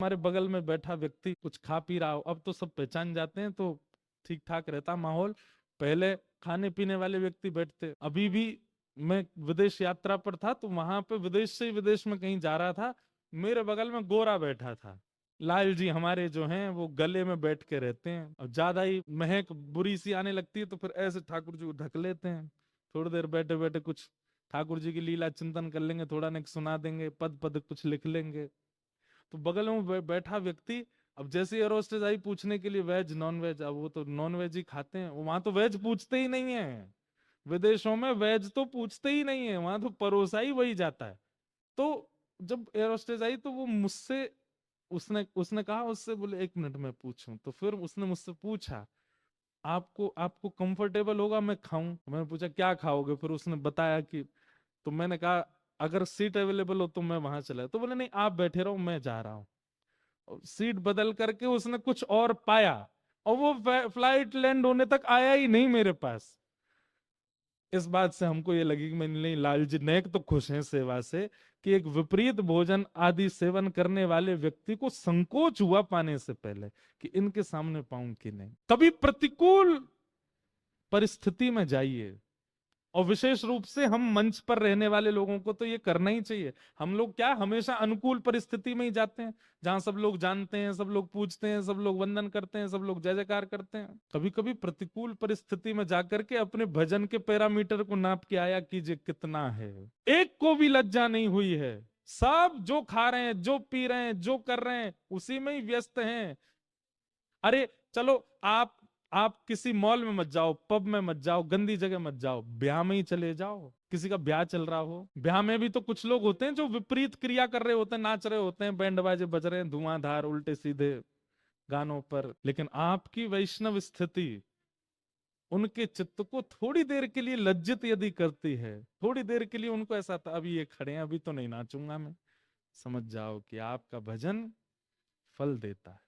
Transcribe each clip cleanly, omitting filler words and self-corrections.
हमारे बगल में बैठा व्यक्ति कुछ खा पी रहा हो, अब तो सब पहचान जाते हैं तो ठीक ठाक रहता माहौल। पहले खाने पीने वाले व्यक्ति बैठते। अभी भी मैं विदेश यात्रा पर था तो वहां पे विदेश से ही विदेश में कहीं जा रहा था, मेरे बगल में गोरा बैठा था। लाल जी हमारे जो हैं वो गले में बैठ के रहते हैं, और ज्यादा ही महक बुरी सी आने लगती है तो फिर ऐसे ठाकुर जी को ढक लेते हैं। थोड़ी देर बैठे बैठे कुछ ठाकुर जी की लीला चिंतन कर लेंगे, थोड़ा नेक सुना देंगे, पद पद कुछ लिख लेंगे। तो बगल में बैठा व्यक्ति, अब जैसे एयर होस्टेस आई पूछने के लिए वेज नॉन वेज, अब वो तो नॉन वेज ही खाते हैं, वहां तो वेज पूछते ही नहीं है। विदेशों में वेज तो पूछते ही नहीं है, वहां तो परोसा ही वही जाता है। तो जब एयर होस्टेस आई तो वो मुझसे, उसने उसने कहा उससे, बोले 1 मिनट में पूछूं। तो फिर उसने मुझसे पूछा, आपको आपको कंफर्टेबल होगा मैं खाऊं? मैंने पूछा क्या खाओगे, फिर उसने बताया कि, तो मैंने कहा अगर सीट अवेलेबल हो तो मैं वहां चला, तो बोले नहीं आप बैठे रहो मैं जा रहा हूँ। सीट बदल करके उसने कुछ और पाया, और वो फ्लाइट लैंड होने तक आया ही नहीं मेरे पास। इस बात से हमको ये लगी कि मैं नहीं, लाल जी नेक तो खुश हैं सेवा से, कि एक विपरीत भोजन आदि सेवन करने वाले व्यक्ति को संकोच हुआ पाने से पहले कि इनके सामने पाऊं कि नहीं। कभी प्रतिकूल परिस्थिति में जाइए, और विशेष रूप से हम मंच पर रहने वाले लोगों को तो ये करना ही चाहिए। हम लोग क्या हमेशा अनुकूल परिस्थिति में ही जाते हैं, जहां सब लोग जानते हैं, सब लोग पूछते हैं, सब लोग वंदन करते हैं, सब लोग जय जयकार करते हैं। कभी कभी प्रतिकूल परिस्थिति में जाकर के अपने भजन के पैरामीटर को नाप के आया कीजिए कितना है। एक को भी लज्जा नहीं हुई है, सब जो खा रहे हैं, जो पी रहे हैं, जो कर रहे हैं उसी में ही व्यस्त हैं। अरे चलो, आप किसी मॉल में मत जाओ, पब में मत जाओ, गंदी जगह मत जाओ, ब्याह में ही चले जाओ। किसी का ब्याह चल रहा हो, ब्याह में भी तो कुछ लोग होते हैं जो विपरीत क्रिया कर रहे होते हैं, नाच रहे होते हैं, बैंड बाजे बज रहे हैं धुआंधार उल्टे सीधे गानों पर, लेकिन आपकी वैष्णव स्थिति उनके चित्त को थोड़ी देर के लिए लज्जित यदि करती है, थोड़ी देर के लिए उनको ऐसा था अभी ये खड़े हैं अभी तो नहीं नाचूंगा मैं, समझ जाओ कि आपका भजन फल देता है।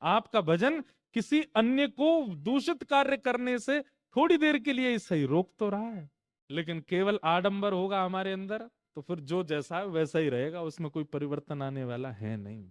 आपका भजन किसी अन्य को दूषित कार्य करने से थोड़ी देर के लिए ही सही रोक तो रहा है, लेकिन केवल आडंबर होगा हमारे अंदर तो फिर जो जैसा है वैसा ही रहेगा, उसमें कोई परिवर्तन आने वाला है नहीं।